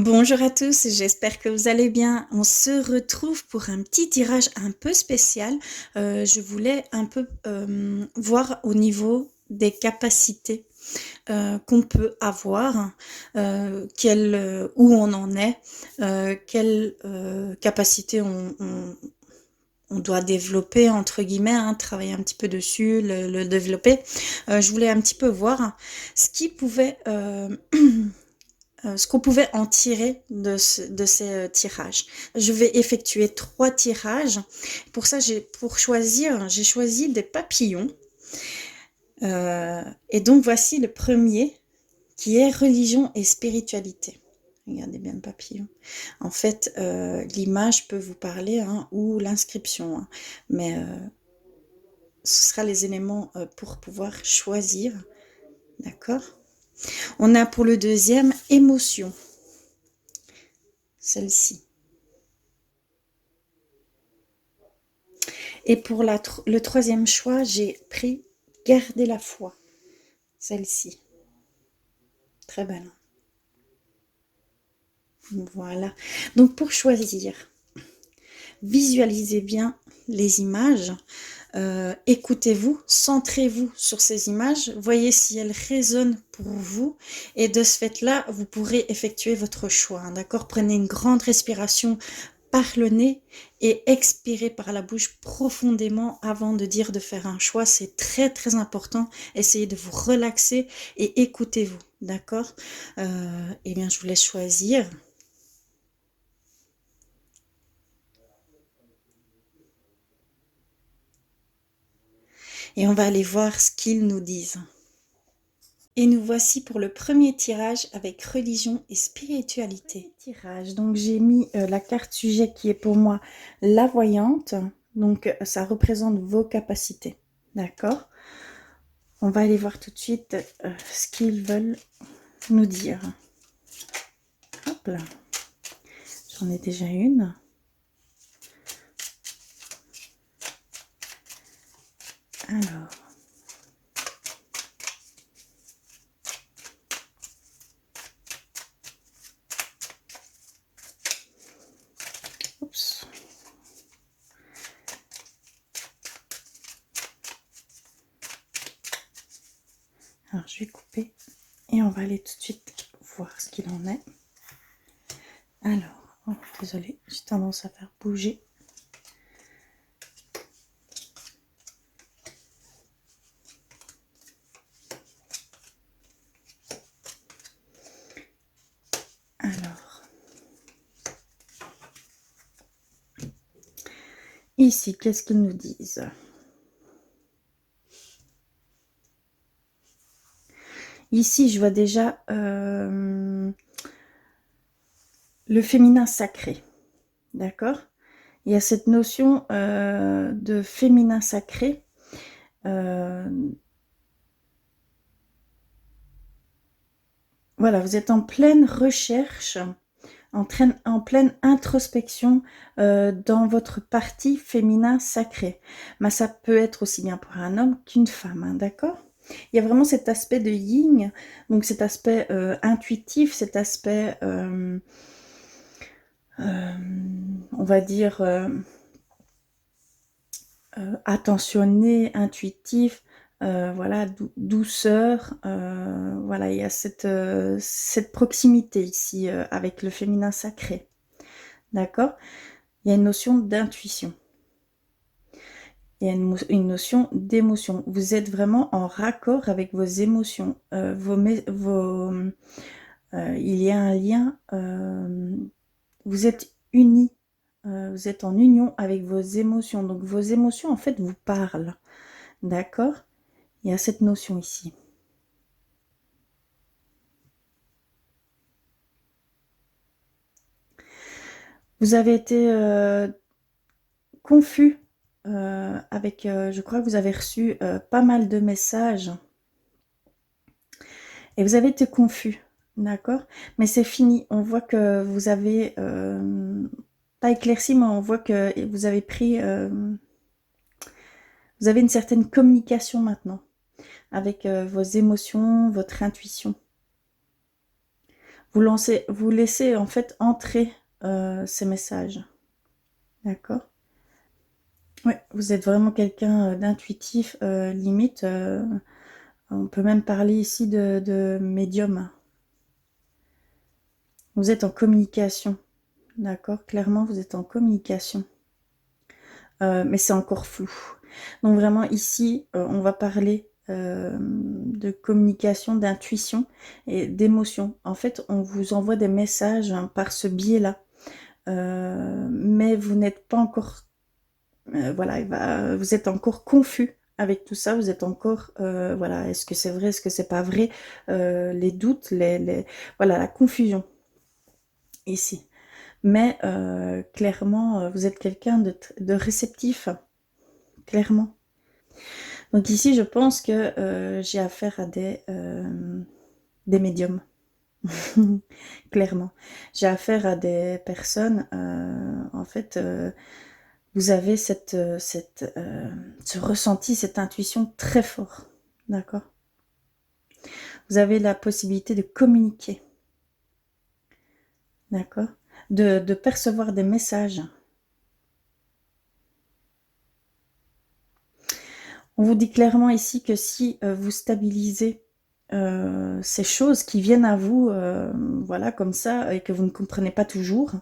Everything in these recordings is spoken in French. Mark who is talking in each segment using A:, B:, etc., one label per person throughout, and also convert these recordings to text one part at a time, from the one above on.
A: Bonjour à tous, j'espère que vous allez bien. On se retrouve pour un petit tirage un peu spécial. Je voulais un peu voir au niveau des capacités qu'on peut avoir, où on en est, quelles capacités on doit développer, entre guillemets, hein, travailler un petit peu dessus, le développer. Je voulais un petit peu voir ce qui pouvait ce qu'on pouvait en tirer de ces tirages. Je vais effectuer 3 tirages. Pour ça, j'ai choisi des papillons. Et donc, voici le premier qui est religion et spiritualité. Regardez bien le papillon. En fait, l'image peut vous parler, hein, ou l'inscription, hein, mais ce sera les éléments pour pouvoir choisir. D'accord? On a pour le deuxième émotion. Celle-ci. Et pour le troisième choix, j'ai pris garder la foi. Celle-ci. Très belle. Voilà. Donc pour choisir, visualisez bien les images. Écoutez-vous, centrez-vous sur ces images, voyez si elles résonnent pour vous et de ce fait-là, vous pourrez effectuer votre choix. Hein, d'accord? Prenez une grande respiration par le nez et expirez par la bouche profondément avant de dire de faire un choix. C'est très très important. Essayez de vous relaxer et écoutez-vous. D'accord? Eh bien, je vous laisse choisir. Et on va aller voir ce qu'ils nous disent. Et nous voici pour le premier tirage avec religion et spiritualité. Tirage, donc j'ai mis la carte sujet qui est pour moi la voyante. Donc ça représente vos capacités. D'accord? On va aller voir tout de suite ce qu'ils veulent nous dire. Hop là. J'en ai déjà une. Alors. Oups. Alors je vais couper et on va aller tout de suite voir ce qu'il en est. Alors, oh, désolée, j'ai tendance à faire bouger. Alors, ici, qu'est-ce qu'ils nous disent? Ici, je vois déjà le féminin sacré, d'accord? Il y a cette notion de féminin sacré. Voilà, vous êtes en pleine recherche, en pleine introspection dans votre partie féminin sacré. Mais ça peut être aussi bien pour un homme qu'une femme, hein, d'accord? Il y a vraiment cet aspect de yin, donc cet aspect intuitif, cet aspect, on va dire, attentionné, intuitif, voilà, douceur, voilà, il y a cette proximité ici avec le féminin sacré, d'accord? Il y a une notion d'intuition, il y a une notion d'émotion. Vous êtes vraiment en raccord avec vos émotions, il y a un lien, vous êtes unis, vous êtes en union avec vos émotions. Donc vos émotions, en fait, vous parlent, d'accord? Il y a cette notion ici. Vous avez été confus avec, je crois que vous avez reçu pas mal de messages et vous avez été confus, d'accord? Mais c'est fini. On voit que vous avez pas éclairci, mais on voit que vous avez pris, vous avez une certaine communication maintenant avec vos émotions, votre intuition. vous laissez en fait entrer ces messages. D'accord? Ouais, vous êtes vraiment quelqu'un d'intuitif, limite, on peut même parler ici de médium. Vous êtes en communication, d'accord? Clairement, vous êtes en communication. Mais c'est encore flou. Donc vraiment ici, on va parler de communication, d'intuition et d'émotion. En fait, on vous envoie des messages hein, par ce biais-là. Mais vous n'êtes pas encore... voilà, vous êtes encore confus avec tout ça. Vous êtes encore... voilà, est-ce que c'est vrai, est-ce que c'est pas vrai? Les doutes, voilà, la confusion ici. Mais clairement, vous êtes quelqu'un de réceptif, clairement. Donc ici, je pense que j'ai affaire à des médiums, clairement. J'ai affaire à des personnes, en fait, vous avez ce ressenti, cette intuition très fort, d'accord? Vous avez la possibilité de communiquer, d'accord? De percevoir des messages. On vous dit clairement ici que si vous stabilisez ces choses qui viennent à vous, voilà, comme ça, et que vous ne comprenez pas toujours,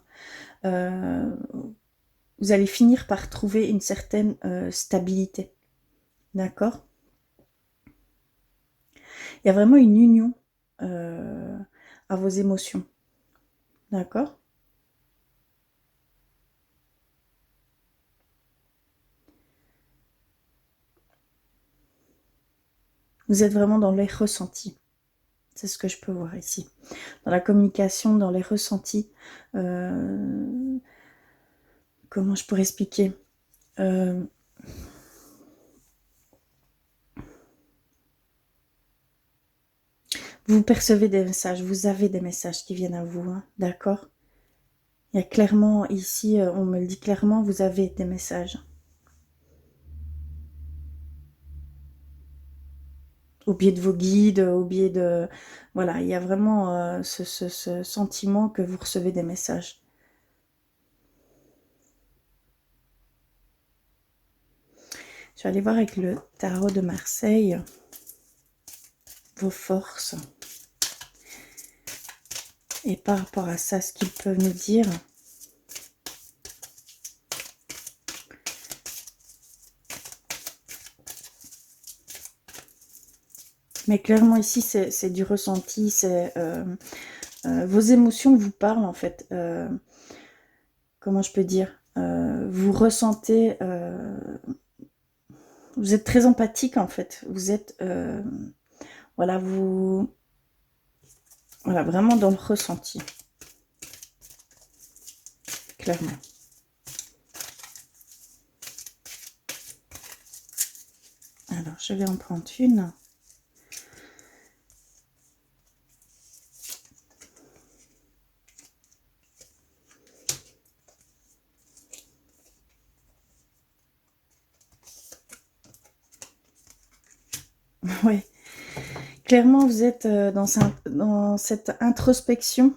A: euh, vous allez finir par trouver une certaine stabilité. D'accord? Il y a vraiment une union à vos émotions. D'accord? Vous êtes vraiment dans les ressentis. C'est ce que je peux voir ici. Dans la communication, dans les ressentis. Comment je pourrais expliquer vous percevez des messages, vous avez des messages qui viennent à vous, hein, d'accord? Il y a clairement, ici, on me le dit clairement, vous avez des messages. Au biais de vos guides, au biais de... Voilà, il y a vraiment ce sentiment que vous recevez des messages. Je vais aller voir avec le tarot de Marseille vos forces. Et par rapport à ça, ce qu'ils peuvent nous dire. Mais clairement ici, c'est du ressenti, c'est vos émotions vous parlent en fait. Comment je peux dire vous ressentez, vous êtes très empathique en fait. Vous êtes, voilà, voilà, vraiment dans le ressenti, clairement. Alors, je vais en prendre une. Oui, clairement, vous êtes dans cette introspection,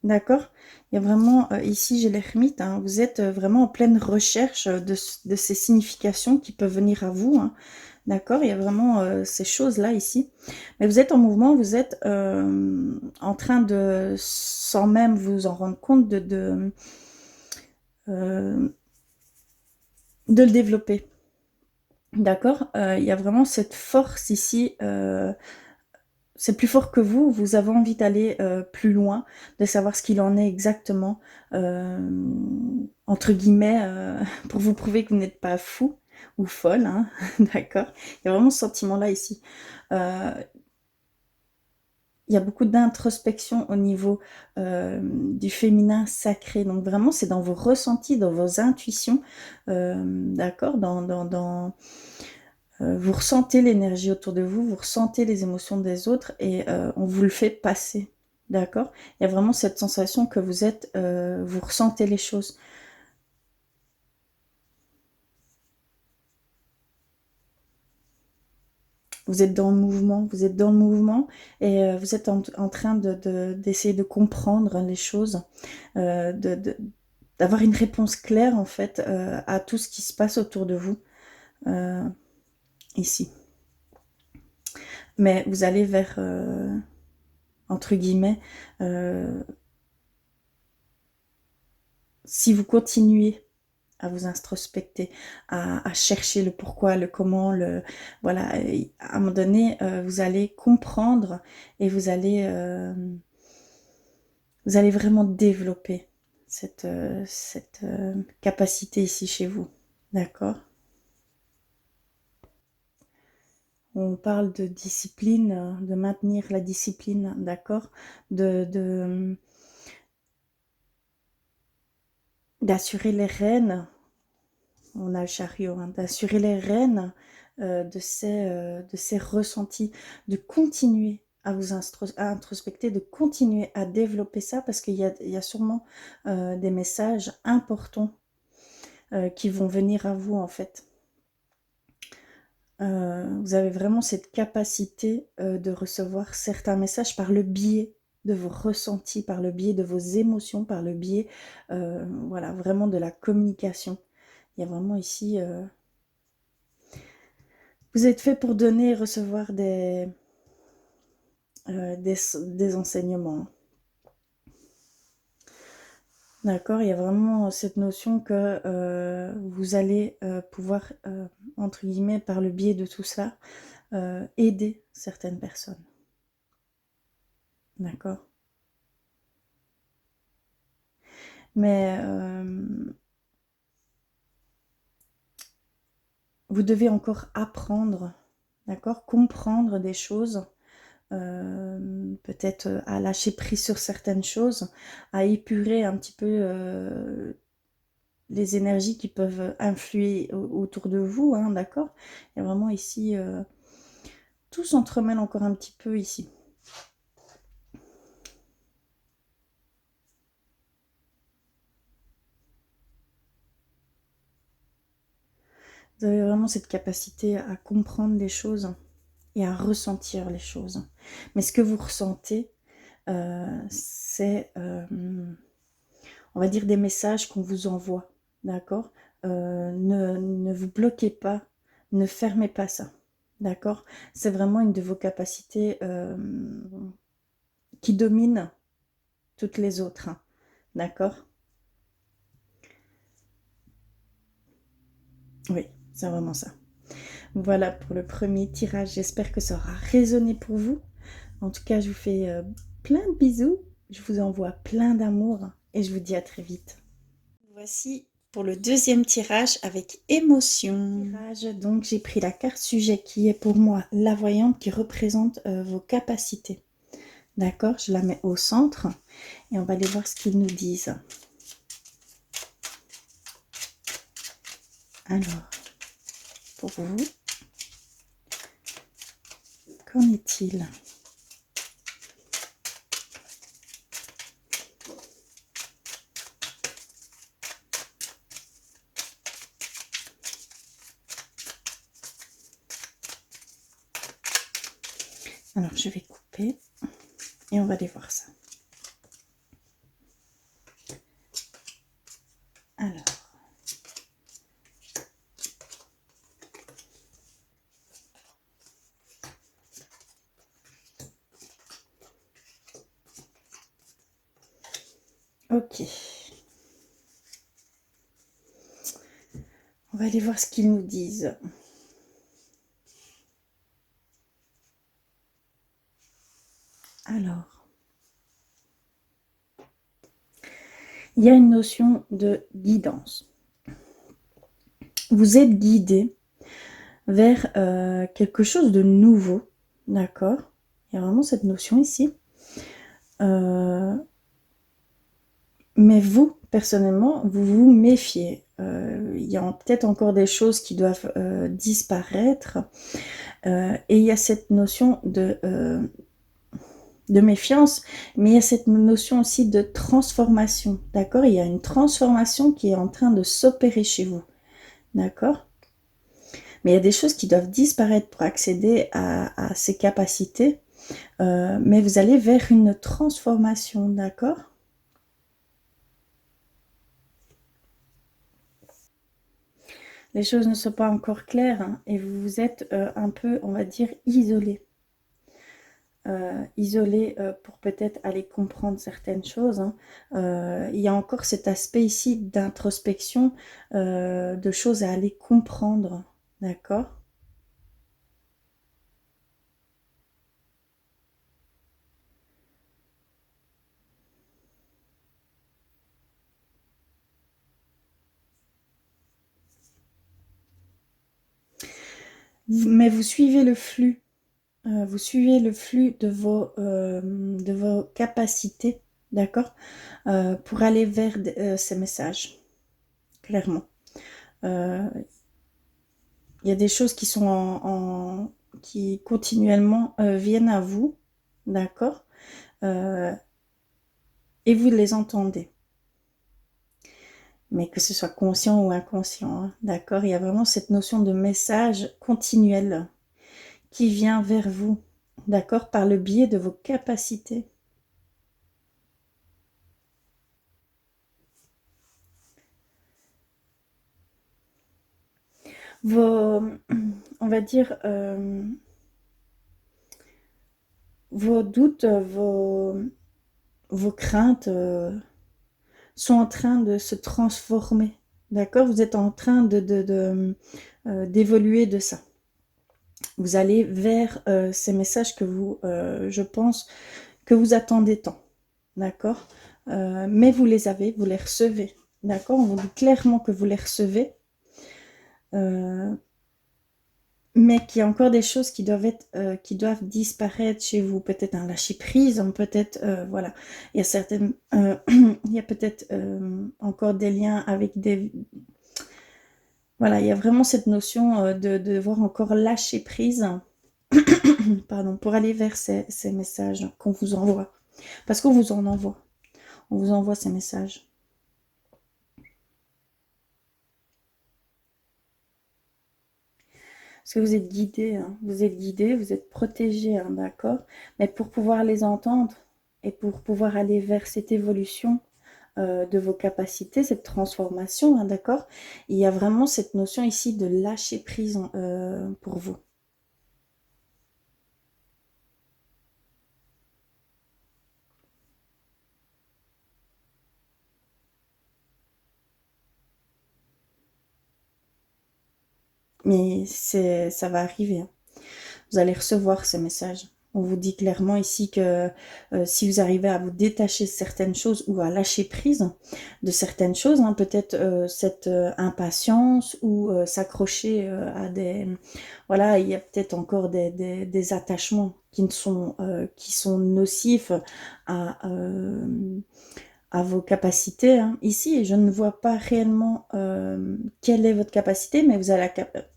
A: d'accord? Il y a vraiment, ici j'ai l'ermite, hein, vous êtes vraiment en pleine recherche de ces significations qui peuvent venir à vous, hein, d'accord? Il y a vraiment ces choses-là ici. Mais vous êtes en mouvement, vous êtes en train de, sans même vous en rendre compte, euh, de le développer. D'accord? Il y a vraiment cette force ici. C'est plus fort que vous avez envie d'aller plus loin, de savoir ce qu'il en est exactement, euh, entre guillemets, pour vous prouver que vous n'êtes pas fou ou folle, hein, d'accord? Il y a vraiment ce sentiment-là ici. Euh, il y a beaucoup d'introspection au niveau du féminin sacré. Donc vraiment, c'est dans vos ressentis, dans vos intuitions, d'accord? Vous ressentez l'énergie autour de vous, vous ressentez les émotions des autres et on vous le fait passer, d'accord? Il y a vraiment cette sensation que vous êtes, vous ressentez les choses. Vous êtes dans le mouvement, vous êtes dans le mouvement et vous êtes en train d'essayer de comprendre les choses, d'avoir une réponse claire en fait à tout ce qui se passe autour de vous ici. Mais vous allez vers, entre guillemets, si vous continuez à vous introspecter, à chercher le pourquoi, le comment, voilà, à un moment donné, vous allez comprendre et vous allez vraiment développer cette capacité ici chez vous, d'accord? On parle de discipline, de maintenir la discipline, d'accord? D'assurer les rênes, on a le chariot, hein, d'assurer les rênes de ces ressentis, de continuer à vous introspecter, de continuer à développer ça, parce qu'il y a sûrement des messages importants qui vont venir à vous, en fait. Vous avez vraiment cette capacité de recevoir certains messages par le biais de vos ressentis, par le biais de vos émotions, par le biais, voilà, vraiment de la communication. Il y a vraiment ici... vous êtes fait pour donner et recevoir des enseignements. D'accord, il y a vraiment cette notion que vous allez pouvoir, entre guillemets, par le biais de tout ça, aider certaines personnes. D'accord. Mais vous devez encore apprendre, d'accord, comprendre des choses, peut-être à lâcher prise sur certaines choses, à épurer un petit peu les énergies qui peuvent influer autour de vous, hein, d'accord? Il y a vraiment ici, tout s'entremêle encore un petit peu ici. Vous avez vraiment cette capacité à comprendre les choses et à ressentir les choses. Mais ce que vous ressentez, c'est, on va dire, des messages qu'on vous envoie, d'accord? Ne vous bloquez pas, ne fermez pas ça, d'accord? C'est vraiment une de vos capacités qui domine toutes les autres, hein, d'accord? Oui, c'est vraiment ça. Voilà pour le premier tirage, j'espère que ça aura résonné pour vous. En tout cas, je vous fais plein de bisous, je vous envoie plein d'amour et je vous dis à très vite. Voici pour le deuxième tirage avec émotion. Donc j'ai pris la carte sujet qui est pour moi la voyante, qui représente vos capacités. D'accord, je la mets au centre et on va aller voir ce qu'ils nous disent. Alors, pour vous, qu'en est-il ? Alors, je vais couper et on va aller voir ça. Alors, ok. On va aller voir ce qu'ils nous disent. Alors, il y a une notion de guidance. Vous êtes guidé vers quelque chose de nouveau, d'accord? Il y a vraiment cette notion ici. Mais vous, personnellement, vous vous méfiez. Il y a peut-être encore des choses qui doivent disparaître. Et il y a cette notion de méfiance, mais il y a cette notion aussi de transformation, d'accord? Il y a une transformation qui est en train de s'opérer chez vous, d'accord? Mais il y a des choses qui doivent disparaître pour accéder à ces capacités. Mais vous allez vers une transformation, d'accord? Les choses ne sont pas encore claires hein, et vous vous êtes un peu, on va dire, isolé. Isolé pour peut-être aller comprendre certaines choses. Hein. Il y a encore cet aspect ici d'introspection, de choses à aller comprendre, d'accord? Mais vous suivez le flux de vos capacités, d'accord? Pour aller vers ces messages, clairement. Euh, Il y a des choses qui sont qui continuellement viennent à vous, d'accord? Euh, et vous les entendez. Mais que ce soit conscient ou inconscient, hein, d'accord? Il y a vraiment cette notion de message continuel qui vient vers vous, d'accord? Par le biais de vos capacités. Vos, on va dire, vos doutes, vos craintes sont en train de se transformer, d'accord? Vous êtes en train d'évoluer de ça. Vous allez vers ces messages que vous, je pense, que vous attendez tant, d'accord? Mais vous les avez, vous les recevez, d'accord? On vous dit clairement que vous les recevez, euh, mais qu'il y a encore des choses qui doivent être, qui doivent disparaître chez vous. Peut-être un lâcher prise, hein, peut-être, voilà. Il y a certaines, il y a peut-être encore des liens avec des, voilà, il y a vraiment cette notion de devoir encore lâcher prise, pardon, pour aller vers ces messages qu'on vous envoie. Parce qu'on vous en envoie. On vous envoie ces messages. Parce que vous êtes guidé, hein. Vous êtes guidé, vous êtes protégé, hein, d'accord? Mais pour pouvoir les entendre et pour pouvoir aller vers cette évolution de vos capacités, cette transformation, hein, d'accord? Il y a vraiment cette notion ici de lâcher prise pour vous. Mais ça va arriver, hein. Vous allez recevoir ce message. On vous dit clairement ici que si vous arrivez à vous détacher de certaines choses ou à lâcher prise de certaines choses, hein, peut-être cette impatience ou s'accrocher à des... Voilà, il y a peut-être encore des attachements qui sont nocifs à, à vos capacités. Hein. Ici, je ne vois pas réellement quelle est votre capacité, mais vous avez la capacité.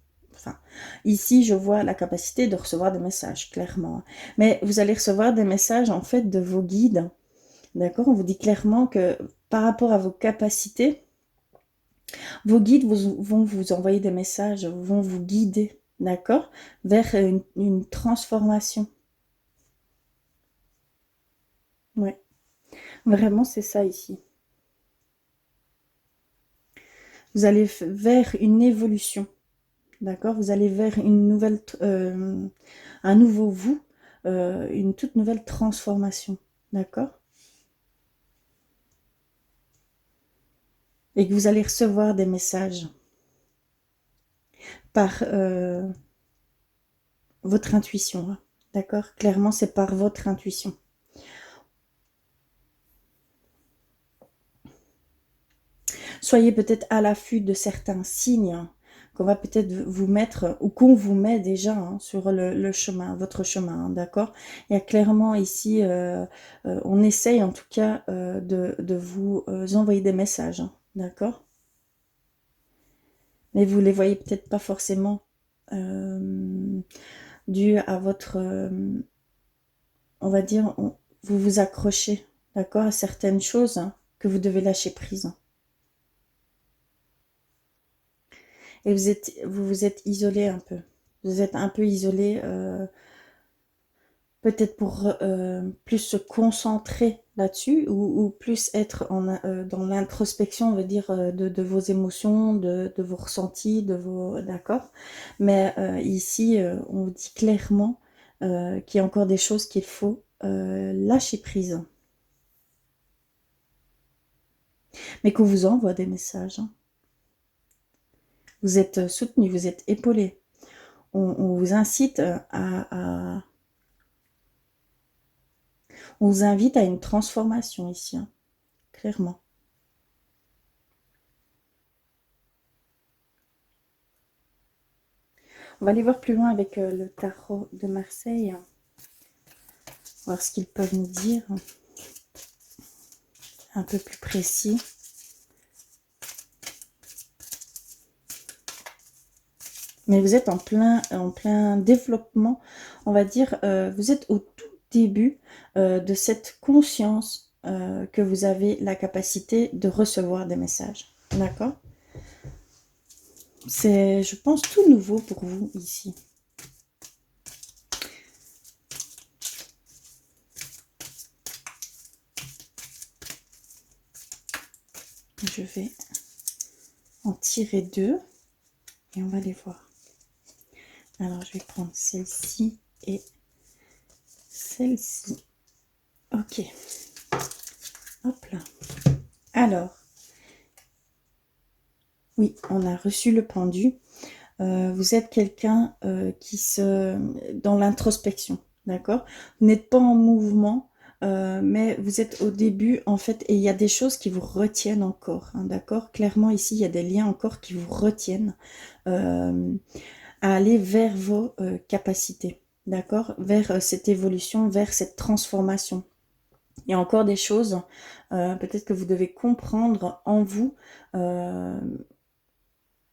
A: Enfin, ici, je vois la capacité de recevoir des messages, clairement. Mais vous allez recevoir des messages, en fait, de vos guides. D'accord? On vous dit clairement que par rapport à vos capacités, vos guides vont vous envoyer des messages, vont vous guider, d'accord? Vers une transformation. Ouais. Vraiment, c'est ça ici. Vous allez vers une évolution. D'accord? Vous allez vers une nouvelle, un nouveau vous, une toute nouvelle transformation. D'accord? Et que vous allez recevoir des messages par votre intuition. Hein. D'accord? Clairement, c'est par votre intuition. Soyez peut-être à l'affût de certains signes hein, qu'on va peut-être vous mettre ou qu'on vous met déjà hein, sur le chemin, votre chemin, hein, d'accord? Il y a clairement ici, on essaye en tout cas de vous envoyer des messages, hein, d'accord? Mais vous les voyez peut-être pas forcément dû à votre, on va dire, vous vous accrochez, d'accord, à certaines choses hein, que vous devez lâcher prise. Et vous vous êtes isolé un peu. Vous êtes un peu isolé, peut-être pour plus se concentrer là-dessus ou plus être dans l'introspection, on va dire, de vos émotions, de vos ressentis, de vos... D'accord? Mais ici, on vous dit clairement qu'il y a encore des choses qu'il faut lâcher prise. Mais qu'on vous envoie des messages, hein. Vous êtes soutenu, vous êtes épaulé. On vous incite on vous invite à une transformation ici, hein, clairement. On va aller voir plus loin avec le tarot de Marseille, hein, voir ce qu'ils peuvent nous dire, hein, un peu plus précis. Mais vous êtes en plein développement, on va dire, vous êtes au tout début de cette conscience que vous avez la capacité de recevoir des messages. D'accord? C'est, je pense, tout nouveau pour vous ici. Je vais en tirer deux et on va les voir. Alors, je vais prendre celle-ci et celle-ci. Ok. Hop là. Alors, oui, on a reçu le pendu. Vous êtes quelqu'un qui se... dans l'introspection, d'accord? Vous n'êtes pas en mouvement, mais vous êtes au début, en fait, et il y a des choses qui vous retiennent encore, hein, d'accord? Clairement, ici, il y a des liens encore qui vous retiennent à aller vers vos capacités, d'accord? Vers cette évolution, vers cette transformation. Il y a encore des choses, peut-être que vous devez comprendre en vous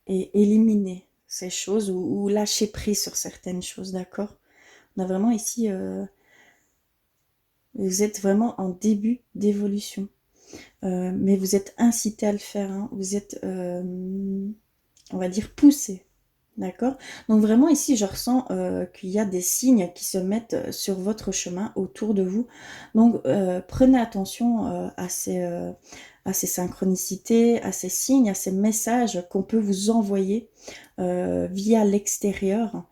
A: et éliminer ces choses ou lâcher prise sur certaines choses, d'accord? On a vraiment ici, vous êtes vraiment en début d'évolution, mais vous êtes incité à le faire, hein. Vous êtes, on va dire, poussé. D'accord? Donc vraiment ici, je ressens qu'il y a des signes qui se mettent sur votre chemin autour de vous. Donc prenez attention à ces synchronicités, à ces signes, à ces messages qu'on peut vous envoyer via l'extérieur.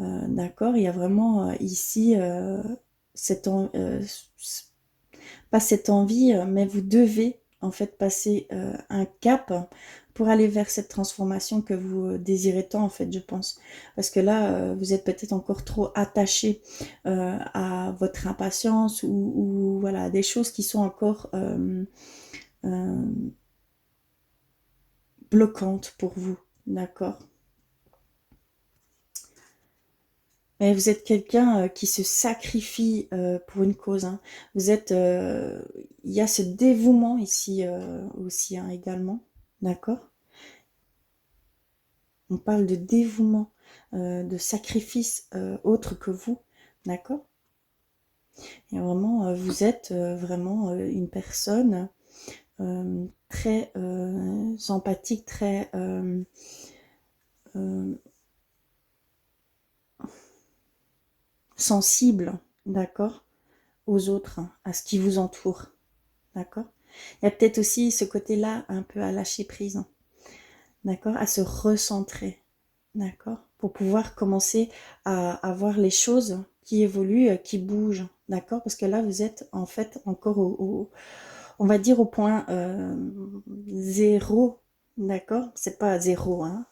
A: D'accord? Il y a vraiment ici cette pas cette envie, mais vous devez en fait passer un cap pour aller vers cette transformation que vous désirez tant, en fait, je pense. Parce que là, vous êtes peut-être encore trop attaché à votre impatience ou voilà, des choses qui sont encore euh, bloquantes pour vous, d'accord? Mais vous êtes quelqu'un qui se sacrifie pour une cause, hein. Vous êtes, il y a ce dévouement ici aussi, hein, également, d'accord? On parle de dévouement, de sacrifice autre que vous, d'accord? Et vraiment, vous êtes vraiment une personne très empathique, très euh, sensible, d'accord? Aux autres, hein, à ce qui vous entoure, d'accord? Il y a peut-être aussi ce côté-là un peu à lâcher prise, hein, d'accord? À se recentrer, d'accord? Pour pouvoir commencer à voir les choses qui évoluent, qui bougent, d'accord? Parce que là, vous êtes en fait encore on va dire au point zéro, d'accord? C'est pas zéro, hein?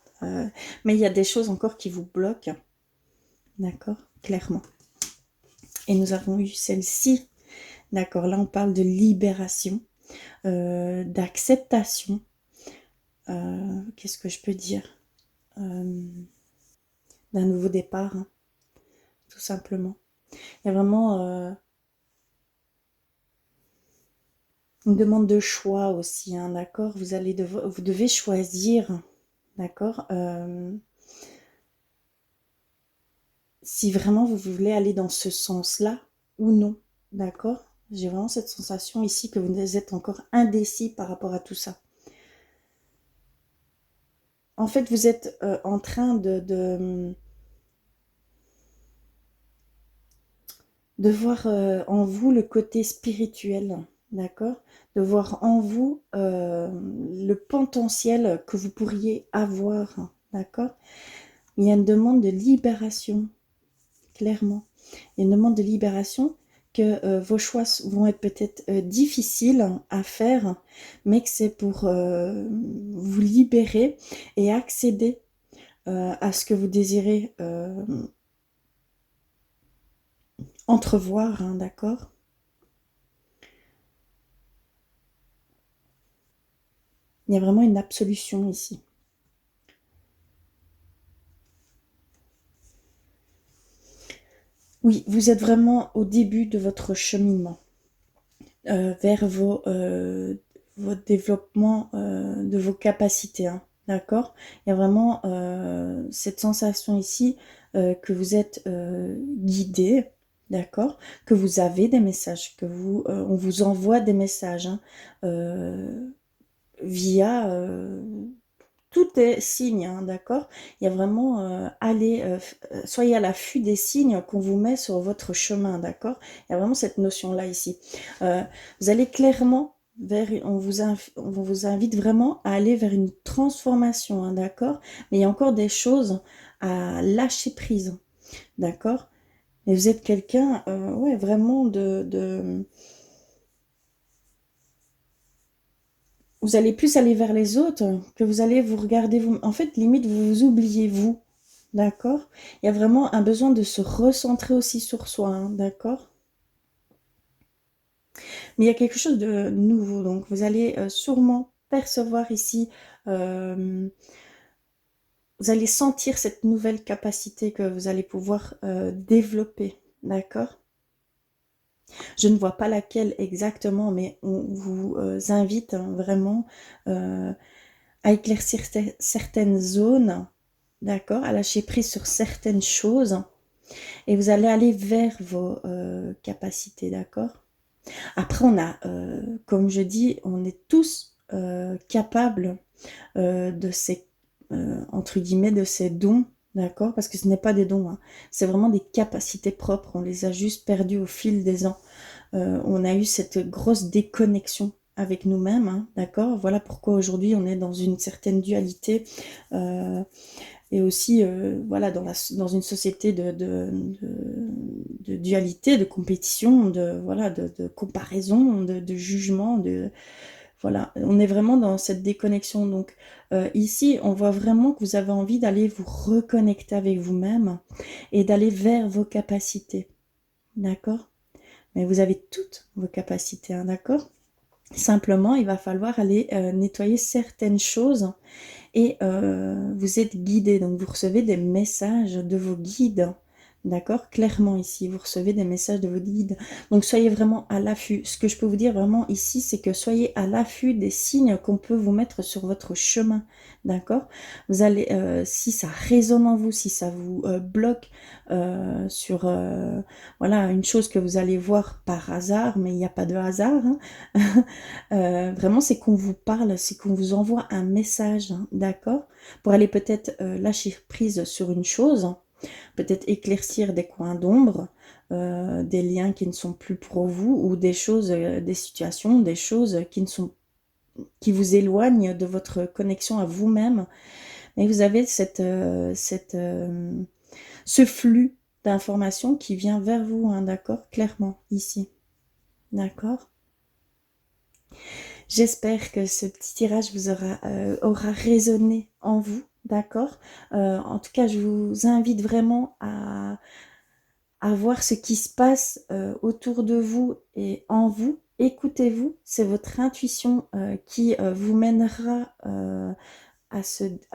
A: Mais il y a des choses encore qui vous bloquent, d'accord? Clairement. Et nous avons eu celle-ci, d'accord? Là, on parle de libération, d'acceptation. Qu'est-ce que je peux dire? D'un nouveau départ, hein, tout simplement. Il y a vraiment une demande de choix aussi, hein, d'accord? Vous devez choisir, d'accord? Si vraiment vous voulez aller dans ce sens-là ou non, d'accord? J'ai vraiment cette sensation ici que vous êtes encore indécis par rapport à tout ça. en fait, vous êtes en train de voir en vous le côté spirituel, d'accord? De voir en vous le potentiel que vous pourriez avoir, d'accord? Il y a une demande de libération, clairement. Il y a une demande de libération que vos choix vont être peut-être difficiles à faire, mais que c'est pour vous libérer et accéder à ce que vous désirez entrevoir, hein, d'accord? Il y a vraiment une absolution ici. Oui, vous êtes vraiment au début de votre cheminement vers votre développement de vos capacités, hein, d'accord? Il y a vraiment cette sensation ici que vous êtes guidé, d'accord? Que vous avez des messages, que on vous envoie des messages hein, via tout est signe, hein, d'accord? Il y a vraiment, soyez à l'affût des signes qu'on vous met sur votre chemin, d'accord? Il y a vraiment cette notion-là ici. Euh, vous allez clairement on vous invite vraiment à aller vers une transformation, hein, d'accord? Mais il y a encore des choses à lâcher prise, d'accord? Et vous êtes quelqu'un, ouais, vraiment vous allez plus aller vers les autres que vous allez vous regarder vous. En fait, limite, vous vous oubliez vous. D'accord? Il y a vraiment un besoin de se recentrer aussi sur soi. Hein, d'accord? Mais il y a quelque chose de nouveau. Donc, vous allez sûrement percevoir ici. Vous allez sentir cette nouvelle capacité que vous allez pouvoir développer. D'accord? Je ne vois pas laquelle exactement, mais on vous invite hein, vraiment à éclaircir certaines zones, d'accord, à lâcher prise sur certaines choses, et vous allez aller vers vos capacités, d'accord. Après, comme je dis, on est tous capables de ces, entre guillemets, de ces dons, d'accord, parce que ce n'est pas des dons, hein. C'est vraiment des capacités propres, on les a juste perdues au fil des ans. On a eu cette grosse déconnexion avec nous-mêmes, hein, d'accord. Voilà pourquoi aujourd'hui on est dans une certaine dualité et aussi voilà dans une société de dualité, de compétition, de comparaison, de jugement, voilà, on est vraiment dans cette déconnexion. Donc ici, on voit vraiment que vous avez envie d'aller vous reconnecter avec vous-même et d'aller vers vos capacités, d'accord? Mais vous avez toutes vos capacités, hein, d'accord? Simplement, il va falloir aller nettoyer certaines choses et vous êtes guidé. Donc, vous recevez des messages de vos guides. D'accord? Clairement ici, vous recevez des messages de vos guides. Donc, soyez vraiment à l'affût. Ce que je peux vous dire vraiment ici, c'est que soyez à l'affût des signes qu'on peut vous mettre sur votre chemin. D'accord? Vous allez, si ça résonne en vous, si ça vous bloque sur voilà, une chose que vous allez voir par hasard, mais il n'y a pas de hasard, hein. Vraiment, c'est qu'on vous parle, c'est qu'on vous envoie un message, hein, d'accord? Pour aller peut-être lâcher prise sur une chose, peut-être éclaircir des coins d'ombre, des liens qui ne sont plus pour vous, ou des choses, des situations, des choses qui vous éloignent de votre connexion à vous-même. Et vous avez ce flux d'informations qui vient vers vous, hein, d'accord? Clairement, ici. D'accord? J'espère que ce petit tirage vous aura résonné en vous, d'accord? En tout cas, je vous invite vraiment à voir ce qui se passe autour de vous et en vous. Écoutez-vous, c'est votre intuition qui vous mènera à cette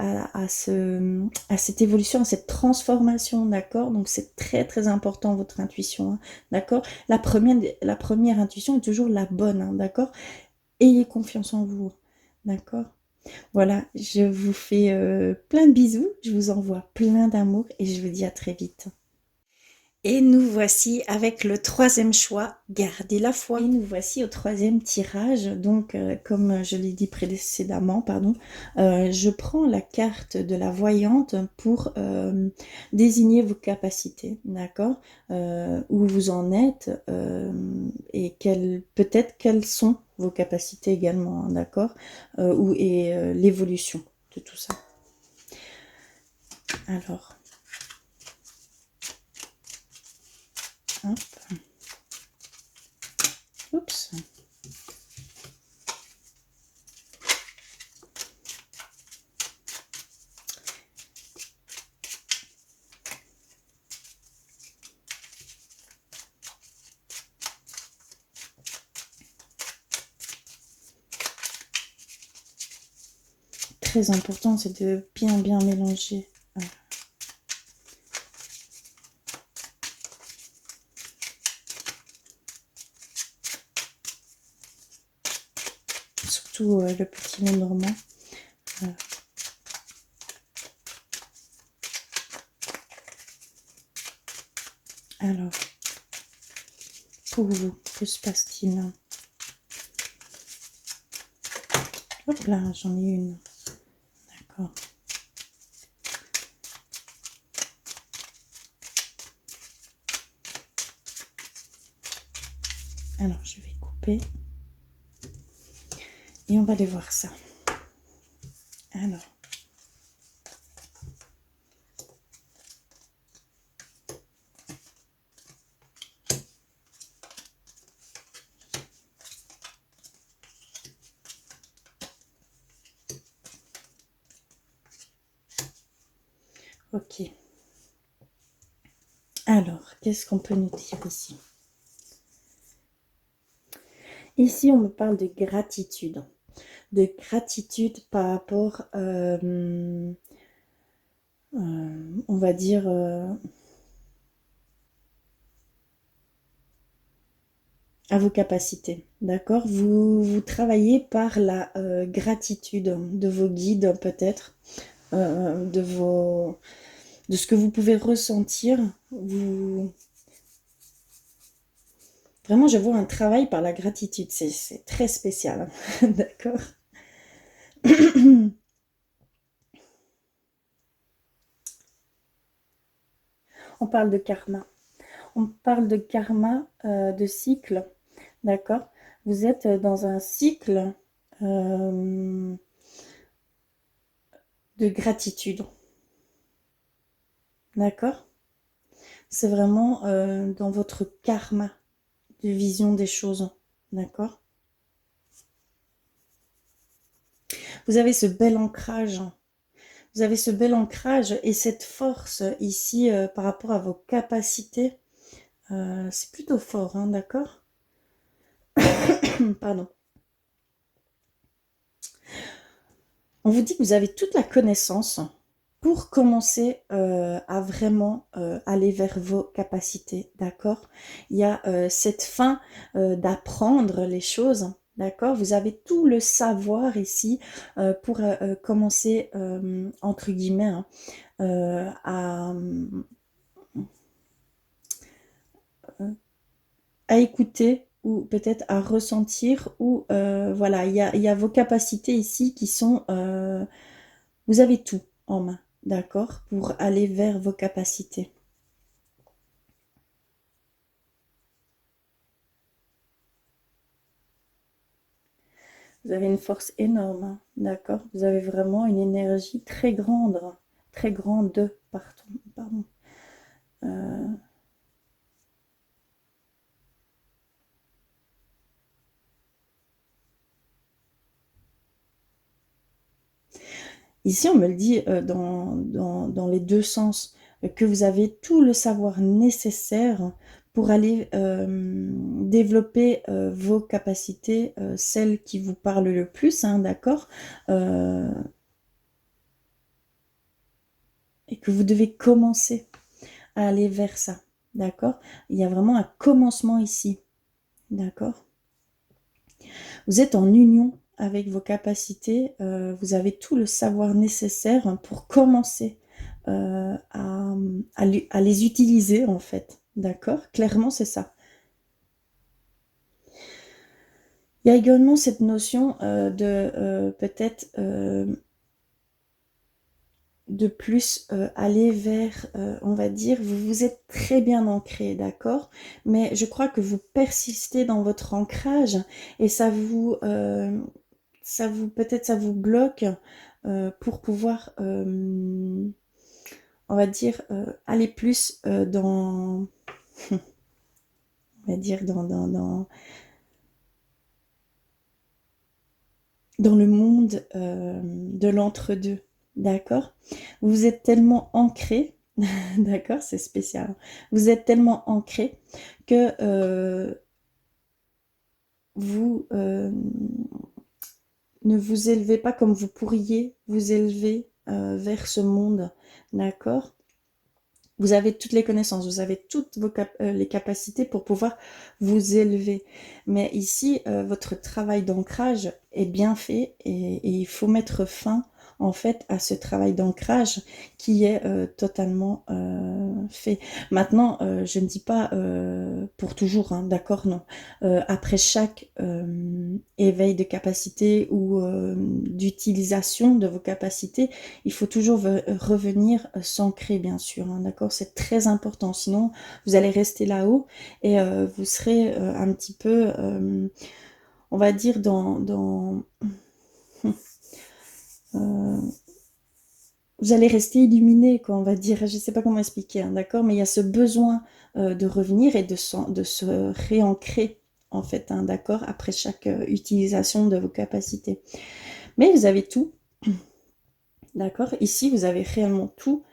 A: évolution, à cette transformation, d'accord? Donc c'est très très important votre intuition, hein, d'accord? La première intuition est toujours la bonne, hein, d'accord? Ayez confiance en vous, d'accord? Voilà, je vous fais plein de bisous, je vous envoie plein d'amour et je vous dis à très vite. Et nous voici avec le troisième choix, garder la foi. Et nous voici au troisième tirage. Donc, comme je l'ai dit précédemment, pardon, je prends la carte de la voyante pour désigner vos capacités, d'accord, où vous en êtes et peut-être quelles sont vos capacités également, hein, d'accord, et l'évolution de tout ça. Alors, hop. Oups. Très important, c'est de bien mélanger. Surtout le petit lait normand. Alors, pour vous, que se passe-t-il? Hop là, j'en ai une. D'accord. Alors, je vais couper. Et on va aller voir ça. Alors. Ok. Alors, qu'est-ce qu'on peut nous dire ici? Ici, on me parle de gratitude. De gratitude par rapport, on va dire, à vos capacités, d'accord? Vous travaillez par la gratitude de vos guides, peut-être, de ce que vous pouvez ressentir. Vraiment, je vois un travail par la gratitude, c'est très spécial, hein. D'accord? On parle de karma. On parle de karma, de cycle, d'accord? Vous êtes dans un cycle de gratitude, d'accord? C'est vraiment dans votre karma de vision des choses, d'accord? Vous avez ce bel ancrage. Vous avez ce bel ancrage et cette force ici par rapport à vos capacités. C'est plutôt fort, hein, d'accord? Pardon. On vous dit que vous avez toute la connaissance pour commencer à vraiment aller vers vos capacités, d'accord? Il y a cette fin d'apprendre les choses, d'accord? Vous avez tout le savoir ici pour commencer, entre guillemets, hein, à écouter ou peut-être à ressentir ou voilà, il y a vos capacités ici qui sont... vous avez tout en main, d'accord, pour aller vers vos capacités. Vous avez une force énorme, hein, d'accord? Vous avez vraiment une énergie très grande, pardon. Euh, Ici, on me le dit dans les deux sens, que vous avez tout le savoir nécessaire pour aller développer vos capacités, celles qui vous parlent le plus, hein, d'accord, et que vous devez commencer à aller vers ça, d'accord? Il y a vraiment un commencement ici, d'accord? Vous êtes en union avec vos capacités, vous avez tout le savoir nécessaire pour commencer à les utiliser en fait, D'accord? Clairement, c'est ça. Il y a également cette notion de peut-être de plus aller vers, on va dire, vous êtes très bien ancré, d'accord? Mais je crois que vous persistez dans votre ancrage et peut-être ça vous bloque pour pouvoir, on va dire, aller plus on va dire, dans le monde de l'entre-deux, d'accord? Vous êtes tellement ancré, d'accord? C'est spécial, hein. Vous êtes tellement ancré que vous ne vous élevez pas comme vous pourriez vous élever vers ce monde, d'accord? Vous avez toutes les connaissances, vous avez toutes les capacités pour pouvoir vous élever. Mais ici, votre travail d'ancrage est bien fait et il faut mettre fin en fait à ce travail d'ancrage qui est totalement fait. Maintenant, je ne dis pas pour toujours, hein, d'accord, non. Après chaque éveil de capacité ou d'utilisation de vos capacités, il faut toujours revenir s'ancrer, bien sûr, hein, d'accord? C'est très important, sinon vous allez rester là-haut et vous serez un petit peu, on va dire, euh, vous allez rester illuminé, quoi, on va dire. Je ne sais pas comment expliquer, hein, d'accord? Mais il y a ce besoin de revenir et de se réancrer, en fait, hein, d'accord? Après chaque utilisation de vos capacités. Mais vous avez tout. D'accord? Ici, vous avez réellement tout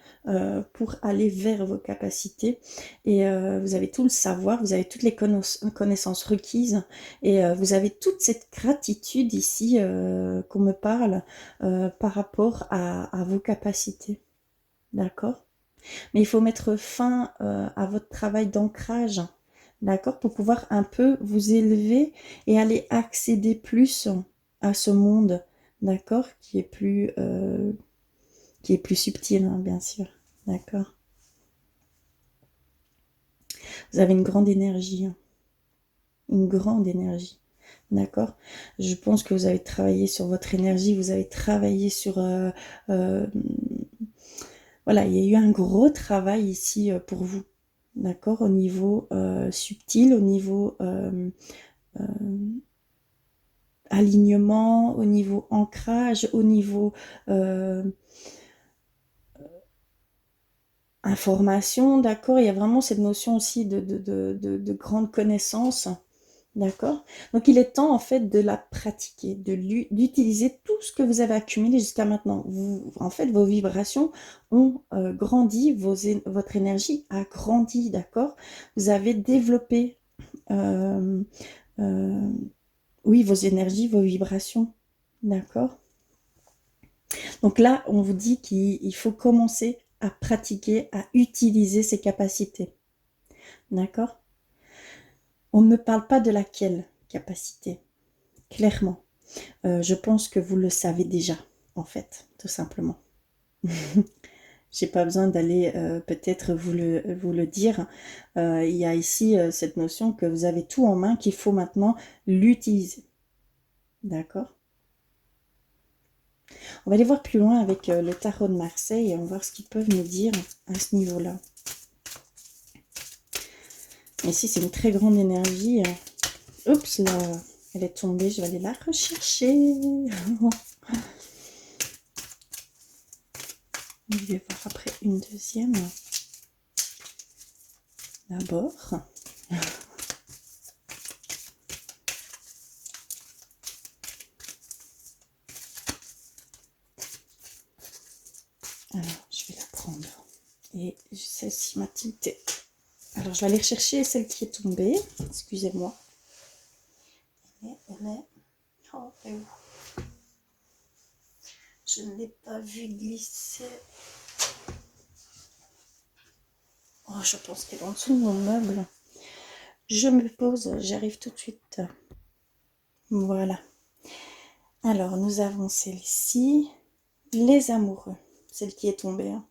A: pour aller vers vos capacités et vous avez tout le savoir, vous avez toutes les connaissances requises et vous avez toute cette gratitude ici qu'on me parle par rapport à vos capacités. D'accord? Mais il faut mettre fin à votre travail d'ancrage. D'accord? Pour pouvoir un peu vous élever et aller accéder plus à ce monde. D'accord? Qui est plus subtil, hein, bien sûr. D'accord? Vous avez une grande énergie, hein. Une grande énergie. D'accord? Je pense que vous avez travaillé sur votre énergie, vous avez travaillé sur... euh, voilà, il y a eu un gros travail ici pour vous. D'accord? Au niveau subtil, au niveau euh, alignement, au niveau ancrage, au niveau information, d'accord? Il y a vraiment cette notion aussi de grande connaissance, d'accord? Donc il est temps en fait de la pratiquer, d'utiliser tout ce que vous avez accumulé jusqu'à maintenant. En fait, vos vibrations ont grandi, votre énergie a grandi, d'accord? Vous avez développé, euh, euh, oui, vos énergies, vos vibrations, d'accord? Donc là, on vous dit qu'il faut commencer à pratiquer, à utiliser ces capacités. D'accord? On ne me parle pas de laquelle capacité, clairement. Je pense que vous le savez déjà, en fait, tout simplement. J'ai pas besoin d'aller peut-être vous le dire. Il y a ici cette notion que vous avez tout en main, qu'il faut maintenant l'utiliser. D'accord? On va aller voir plus loin avec le tarot de Marseille et on va voir ce qu'ils peuvent nous dire à ce niveau-là. Ici, c'est une très grande énergie. Oups, là, elle est tombée. Je vais aller la rechercher. Je vais voir après une deuxième. D'abord. Alors, je vais la prendre. Et celle-ci m'a tilté. Alors, je vais aller rechercher celle qui est tombée. Excusez-moi. Elle est... Oh, elle est où? Je ne l'ai pas vue glisser. Oh, je pense qu'elle est en dessous de mon meuble. Je me pose, j'arrive tout de suite. Voilà. Alors, nous avons celle-ci. Les amoureux. Celle qui est tombée. Hein.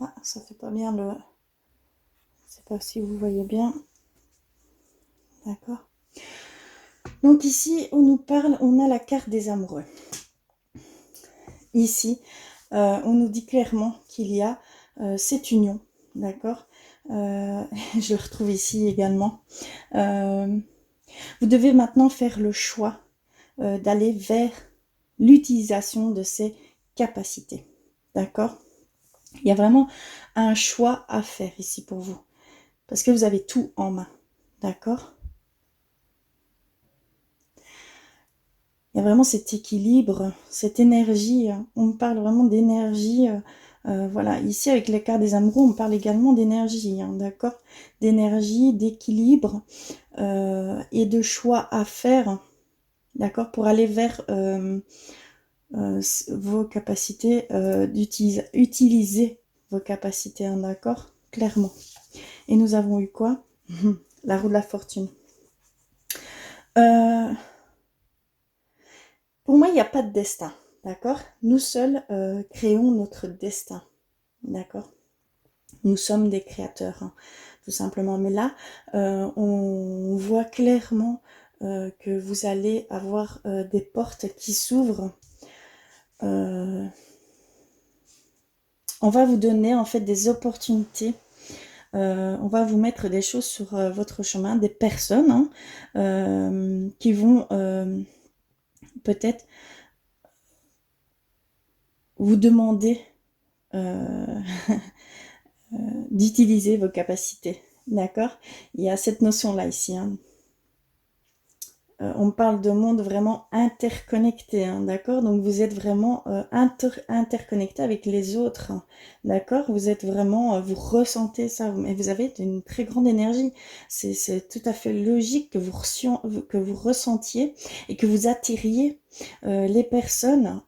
A: Ah, ça fait pas bien le... Je sais pas si vous voyez bien. D'accord. Donc ici, on nous parle, on a la carte des amoureux. Ici, on nous dit clairement qu'il y a cette union, d'accord. Je le retrouve ici également. Vous devez maintenant faire le choix d'aller vers l'utilisation de ces capacités, d'accord. Il y a vraiment un choix à faire ici pour vous, parce que vous avez tout en main, d'accord. Il y a vraiment cet équilibre, cette énergie. On me parle vraiment d'énergie. Voilà, ici avec les cartes des amoureux, on parle également d'énergie, hein, d'accord? D'énergie, d'équilibre et de choix à faire, d'accord? Pour aller vers vos capacités, utiliser vos capacités, hein, d'accord? Clairement. Et nous avons eu quoi? La roue de la fortune. Pour moi, il n'y a pas de destin, d'accord? Nous seuls créons notre destin, d'accord? Nous sommes des créateurs, hein, tout simplement. Mais là, on voit clairement que vous allez avoir des portes qui s'ouvrent. On va vous donner en fait des opportunités. On va vous mettre des choses sur votre chemin, des personnes hein, qui vont peut-être vous demander d'utiliser vos capacités, d'accord? Il y a cette notion-là ici. Hein. On parle de monde vraiment interconnecté, hein, d'accord? Donc vous êtes vraiment interconnecté avec les autres, hein, d'accord? Vous êtes vraiment, vous ressentez ça, mais vous avez une très grande énergie. C'est tout à fait logique que vous ressentiez et que vous attiriez les personnes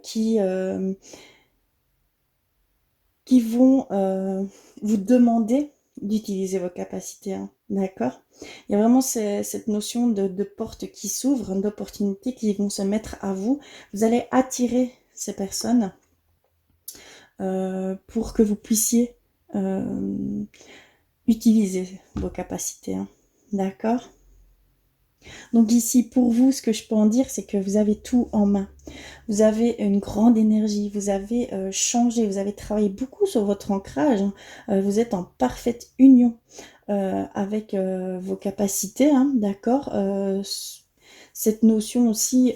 A: qui vont vous demander d'utiliser vos capacités, hein, d'accord? Il y a vraiment cette notion de porte qui s'ouvre, d'opportunités qui vont se mettre à vous. Vous allez attirer ces personnes pour que vous puissiez utiliser vos capacités, hein, d'accord? Donc ici, pour vous, ce que je peux en dire, c'est que vous avez tout en main. Vous avez une grande énergie, vous avez changé, vous avez travaillé beaucoup sur votre ancrage, hein. Vous êtes en parfaite union avec vos capacités, hein, d'accord. Cette notion aussi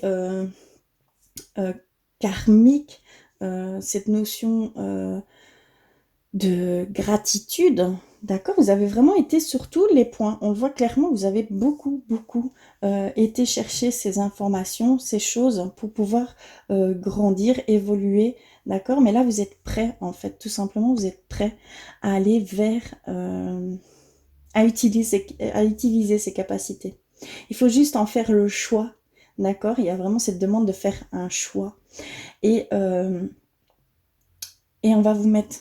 A: karmique, cette notion de gratitude, d'accord, vous avez vraiment été sur tous les points. On le voit clairement, vous avez beaucoup été chercher ces informations, ces choses pour pouvoir grandir, évoluer, d'accord. Mais là, vous êtes prêt, en fait, tout simplement, vous êtes prêt à aller vers, à utiliser ces capacités. Il faut juste en faire le choix, d'accord. Il y a vraiment cette demande de faire un choix. Et on va vous mettre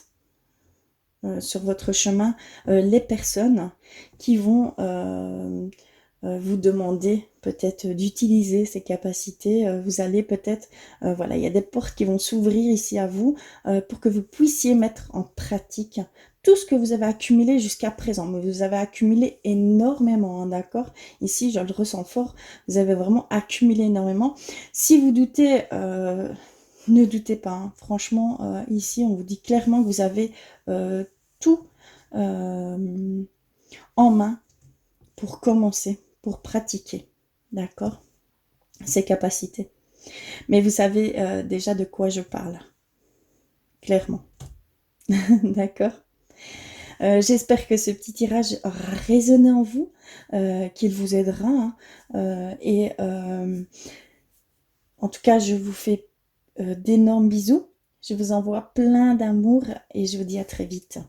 A: sur votre chemin les personnes qui vont vous demander peut-être d'utiliser ces capacités. Vous allez peut-être, voilà, il y a des portes qui vont s'ouvrir ici à vous pour que vous puissiez mettre en pratique tout ce que vous avez accumulé jusqu'à présent. Mais vous avez accumulé énormément, hein, d'accord? Ici, je le ressens fort, vous avez vraiment accumulé énormément. Si vous doutez, ne doutez pas, hein. Franchement, ici, on vous dit clairement que vous avez tout en main pour commencer, pour pratiquer, d'accord, ces capacités. Mais vous savez déjà de quoi je parle, clairement, d'accord. J'espère que ce petit tirage aura résonné en vous, qu'il vous aidera, hein, et en tout cas, je vous fais d'énormes bisous. Je vous envoie plein d'amour et je vous dis à très vite.